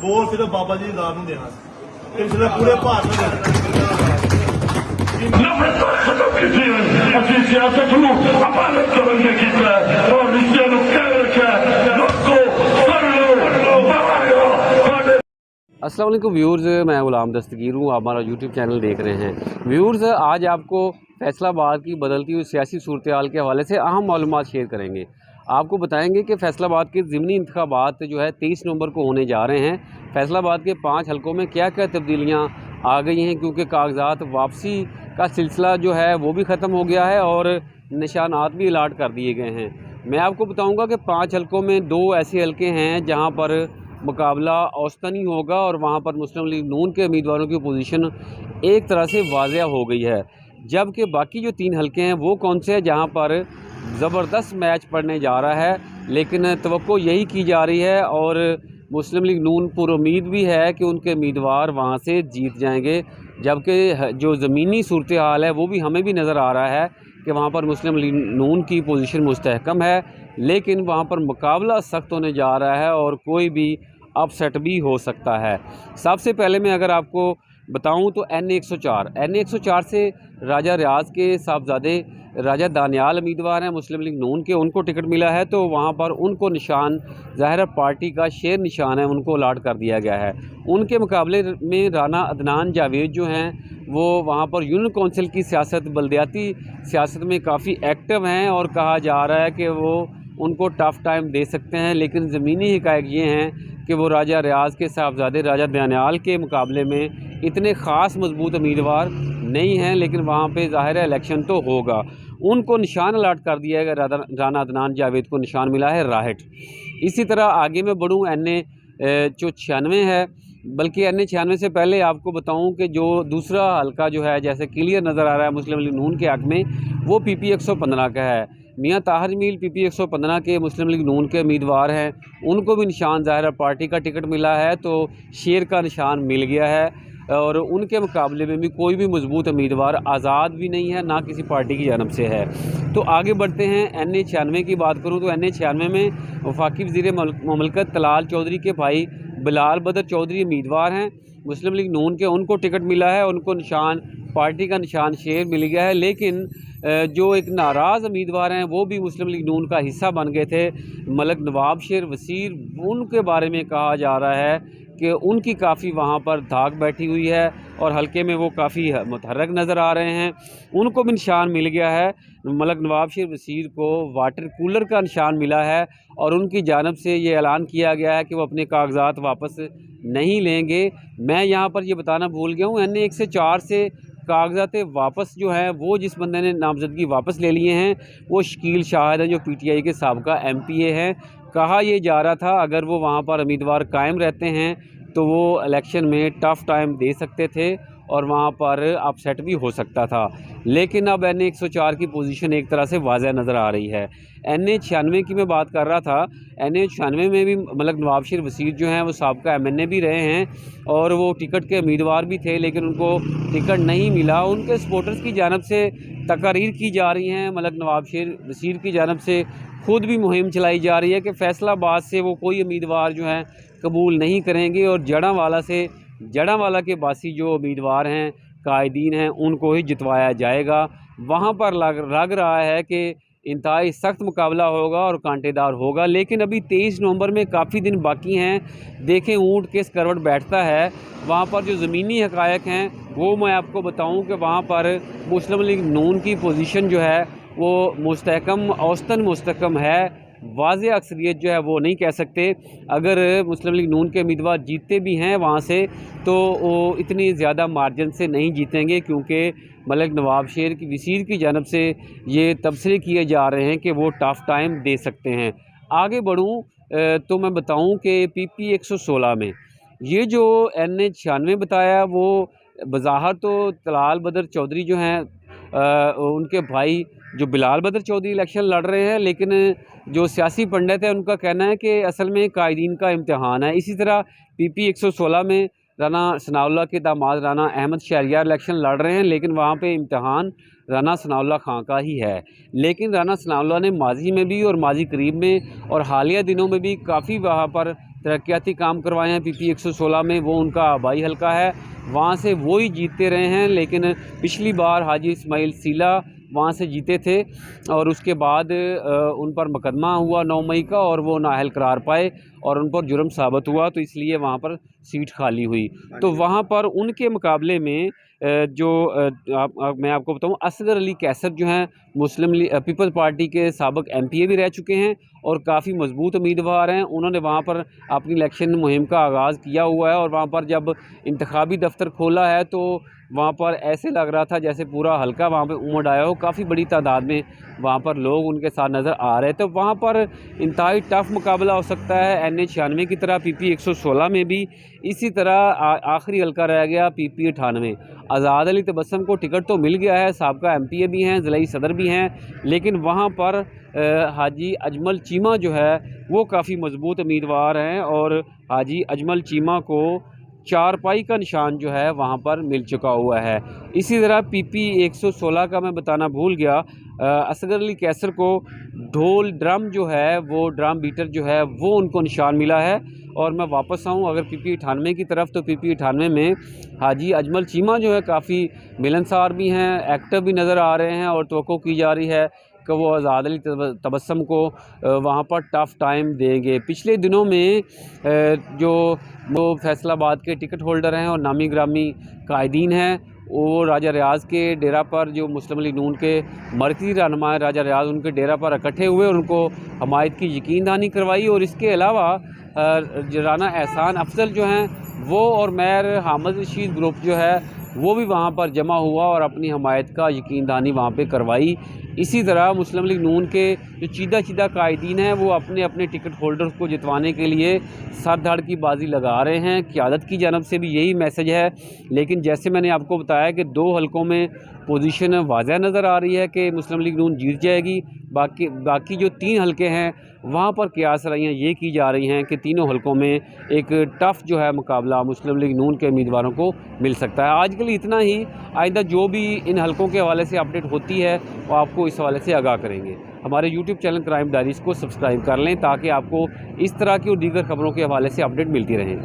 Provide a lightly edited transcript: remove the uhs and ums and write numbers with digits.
Vote सिर्फ बाबा जी दार ਨੂੰ देना इसलिए पूरे भारत में नफरत खत्म कीजिए अपनी सियासत को अमानत का बंदे कीता और रिश्ते को कह रखा लोगों कर लो अस्सलाम वालेकुम व्यूअर्स, मैं गुलाम दस्तगीर हूँ। आप हमारा यूट्यूब चैनल देख रहे हैं। व्यूअर्स, आज आपको फैसलाबाद की बदलती हुई सियासी सूरत हाल के हवाले से अहम मालूमात शेयर करेंगे। आपको बताएंगे कि फैसलाबाद के ज़िमनी इंतखाबात जो है 23 नवंबर को होने जा रहे हैं। फैसलाबाद के 5 हलकों में क्या क्या तब्दीलियाँ आ गई हैं, क्योंकि कागजात वापसी का सिलसिला जो है वो भी ख़त्म हो गया है और निशानात भी अलाट कर दिए गए हैं। मैं आपको बताऊँगा कि 5 हलकों में 2 ऐसे हलके हैं जहाँ पर मुकाबला औसतन ही होगा और वहाँ पर मुस्लिम लीग नून के उम्मीदवारों की पोजीशन एक तरह से वाज़ेह हो गई है। जबकि बाकी जो 3 हलके हैं वो कौन से हैं जहाँ पर ज़बरदस्त मैच पड़ने जा रहा है, लेकिन तवक्को यही की जा रही है और मुस्लिम लीग नून पुरुम्मीद भी है कि उनके उम्मीदवार वहाँ से जीत जाएंगे। जबकि जो ज़मीनी सूरत हाल है वो भी हमें भी नज़र आ रहा है कि वहाँ पर मुस्लिम लीग नून की पोजीशन मुस्तहकम है, लेकिन वहाँ पर मुकाबला सख्त होने जा रहा है और कोई भी अपसेट भी हो सकता है। सबसे पहले मैं अगर आपको बताऊं तो NA 104 से राजा रियाज के साहबजादे राजा दानियाल उम्मीदवार हैं मुस्लिम लीग नून के, उनको टिकट मिला है। तो वहाँ पर उनको निशान ज़ाहिर पार्टी का शेर निशान है, उनको अलाट कर दिया गया है। उनके मुकाबले में राना अदनान जावेद जो हैं वो वहाँ पर यूनियन कौंसिल की सियासत, बल्दियाती सियासत में काफ़ी एक्टिव हैं और कहा जा रहा है कि वो उनको टफ़ टाइम दे सकते हैं। लेकिन ज़मीनी हक़ाइक़ ये हैं कि वो राजा रियाज के साहबजादे राजा दानियाल के मुकाबले में इतने ख़ास मजबूत उम्मीदवार नहीं हैं, लेकिन वहाँ पे ज़ाहिर है इलेक्शन तो होगा। उनको निशान अलाट कर दिया है, राना अदनान जावेद को निशान मिला है राहट। इसी तरह आगे मैं बढ़ूँ, NA जो 96 है, बल्कि NA 96 से पहले आपको बताऊं कि जो दूसरा हलका जो है जैसे क्लियर नज़र आ रहा है मुस्लिम लीग नून के हक़ में, वो PP 115 का है। मियाँ ताहिर जमील PP 115 के मुस्लिम लीग नून के उम्मीदवार हैं, उनको भी निशान ज़ाहिर पार्टी का टिकट मिला है, तो शेर का निशान मिल गया है और उनके मुकाबले में भी कोई भी मजबूत उम्मीदवार आज़ाद भी नहीं है, ना किसी पार्टी की जानब से है। तो आगे बढ़ते हैं। NA 96 की बात करूँ तो NA 96 में वफाकी वज़ीर ममलकत तलाल चौधरी के भाई बिलाल बदर चौधरी उम्मीदवार हैं मुस्लिम लीग नून के, उनको टिकट मिला है, उनको निशान पार्टी का निशान शेर मिल गया है। लेकिन जो एक नाराज़ उम्मीदवार हैं वो भी मुस्लिम लीग नून का हिस्सा बन गए थे, मलक नवाब शेर वसीर, उनके बारे में कहा जा रहा है कि उनकी काफ़ी वहाँ पर धाक बैठी हुई है और हल्के में वो काफ़ी मुतहर्रक नज़र आ रहे हैं, उनको भी निशान मिल गया है। मलक नवाब शेर वसीर को वाटर कूलर का निशान मिला है और उनकी जानब से ये ऐलान किया गया है कि वो अपने कागजात वापस नहीं लेंगे। मैं यहाँ पर ये बताना भूल गया हूँ, NA 104 से कागजात वापस जो हैं वो जिस बंदे ने नामजदगी वापस ले लिए हैं वो शकील शाहिद है, जो PTI के साबका MPA हैं। कहा यह जा रहा था अगर वो वहाँ पर उम्मीदवार कायम रहते हैं तो वो इलेक्शन में टफ़ टाइम दे सकते थे और वहाँ पर अपसेट भी हो सकता था। लेकिन अब NA 104 की पोजीशन एक तरह से वाज़ह नज़र आ रही है। NA 96 की मैं बात कर रहा था, NA 96 में भी मलक नवाब शेर वसीर जो हैं वो साबका MNA भी रहे हैं और वो टिकट के उम्मीदवार भी थे, लेकिन उनको टिकट नहीं मिला। उनके सपोर्टर्स की जानब से तकारीर की जा रही हैं, मलक नवाब शेर वसीर की जानब से खुद भी मुहिम चलाई जा रही है कि फैसलाबाद से वो कोई उम्मीदवार जो हैं कबूल नहीं करेंगे और जड़ांवाला के बासी जो उम्मीदवार हैं, कायदीन हैं, उनको ही जितवाया जाएगा। वहाँ पर लग रहा है कि इंतहाई सख्त मुकाबला होगा और कांटेदार होगा। लेकिन अभी 23 नवंबर में काफ़ी दिन बाकी हैं। देखें ऊँट किस करवट बैठता है। वहाँ पर जो ज़मीनी हक़ाइक़ हैं वो मैं आपको बताऊँ कि वहाँ पर मुस्लिम लीग नून की पोजीशन जो है वो मुस्तहकम, औसतन मुस्तहकम है। वाज़ेह अक्सरियत जो है वो नहीं कह सकते। अगर मुस्लिम लीग नून के उम्मीदवार जीतते भी हैं वहाँ से तो वो इतनी ज़्यादा मार्जिन से नहीं जीतेंगे, क्योंकि मलक नवाब शेर की वसीर की जानब से ये तबसरे किए जा रहे हैं कि वो टफ़ टाइम दे सकते हैं। आगे बढ़ूँ तो मैं बताऊँ कि PP 116 में ये जो NA 96 बताया वो बज़ाहिर तो तलाल बदर चौधरी जो हैं उनके भाई जो बिलाल बदर चौधरी इलेक्शन लड़ रहे हैं, लेकिन जो सियासी पंडित है उनका कहना है कि असल में कायदीन का इम्तिहान है। इसी तरह PP 116 में राना सनाउल्लाह के दामाद राना अहमद शहरियार इलेक्शन लड़ रहे हैं, लेकिन वहाँ पे इम्तिहान राना सनाउल्लाह खां का ही है। लेकिन राना सनाउल्लाह ने माजी में भी और माजी करीब में और हालिया दिनों में भी काफ़ी वहाँ पर तरक्याती काम करवाए हैं PP 116 में, वो उनका आबाई हलका है, वहाँ से वो ही जीतते रहे हैं। लेकिन पिछली बार हाजी इस्माइल सीला वहाँ से जीते थे और उसके बाद उन पर मुकदमा हुआ 9 मई का और वो नाअहल करार पाए और उन पर जुर्म साबित हुआ, तो इसलिए वहाँ पर सीट खाली हुई। तो वहाँ पर उनके मुकाबले में मैं आपको बताऊं, असगर अली कैसर जो हैं मुस्लिम पीपल्स पार्टी के साबिक MPA भी रह चुके हैं और काफ़ी मजबूत उम्मीदवार हैं। उन्होंने वहाँ पर अपनी इलेक्शन मुहिम का आगाज़ किया हुआ है और वहाँ पर जब इंतखाबी दफ्तर खोला है तो वहाँ पर ऐसे लग रहा था जैसे पूरा हल्का वहाँ पे उमड़ आया हो, काफ़ी बड़ी तादाद में वहाँ पर लोग उनके साथ नज़र आ रहे थे। तो वहाँ पर इंतहाई टफ मुकाबला हो सकता है। NA 96 की तरह PP 116 में भी इसी तरह आखिरी हल्का रह गया PP 98। आज़ाद अली तबस्सुम को टिकट तो मिल गया है, साबका MPA भी हैं, ज़िलाई सदर भी हैं, लेकिन वहाँ पर हाजी अजमल चीमा जो है वो काफ़ी मजबूत उम्मीदवार हैं और हाजी अजमल चीमा को चारपाई का निशान जो है वहाँ पर मिल चुका हुआ है। इसी तरह PP 116 का मैं बताना भूल गया, असगर अली कैसर को ढोल ड्रम जो है वो ड्रम बीटर जो है वो उनको निशान मिला है। और मैं वापस आऊँ अगर PP 98 की तरफ, तो PP 98 में हाजी अजमल चीमा जो है काफ़ी मिलनसार भी हैं, एक्टिव भी नज़र आ रहे हैं और तवक्को की जा रही है कि वो आज़ाद अली तबस्सुम को वहाँ पर टफ़ टाइम देंगे। पिछले दिनों में जो वो फैसलाबाद के टिकट होल्डर हैं और नामी ग्रामी कायदीन हैं, वो राजा रियाज़ के डेरा पर, जो मुस्लिम लीग नून के मरकज़ी रहनुमा राजा रियाज़, उनके डेरा पर इकट्ठे हुए और उनको हमायत की यकीन दहानी करवाई। और इसके अलावा राना एहसान अफजल जो हैं वो और मेयर हामिद रशीद ग्रुप जो है वो भी वहाँ पर जमा हुआ और अपनी हमायत का यकीन दहानी वहाँ पे करवाई। इसी तरह मुस्लिम लीग नून के जो चीदा कायदीन हैं वो अपने अपने टिकट होल्डर्स को जितवाने के लिए सर धड़ की बाजी लगा रहे हैं। क़यादत की जानब से भी यही मैसेज है, लेकिन जैसे मैंने आपको बताया कि 2 हलकों में पोजीशन वाज़ह नज़र आ रही है कि मुस्लिम लीग नून जीत जाएगी। बाकी जो 3 हलके हैं वहाँ पर क़यास राइयाँ ये की जा रही हैं कि तीनों हलकों में एक टफ़ जो है मुकाबला मुस्लिम लीग नून के उम्मीदवारों को मिल सकता है। आज के लिए इतना ही। आइंदा जो भी इन हलकों के हवाले से अपडेट होती है वो आपको इस हवाले से आगाह करेंगे। हमारे YouTube चैनल क्राइम डायरीज़ को सब्सक्राइब कर लें ताकि आपको इस तरह की और दीगर खबरों के हवाले से अपडेट मिलती रहें।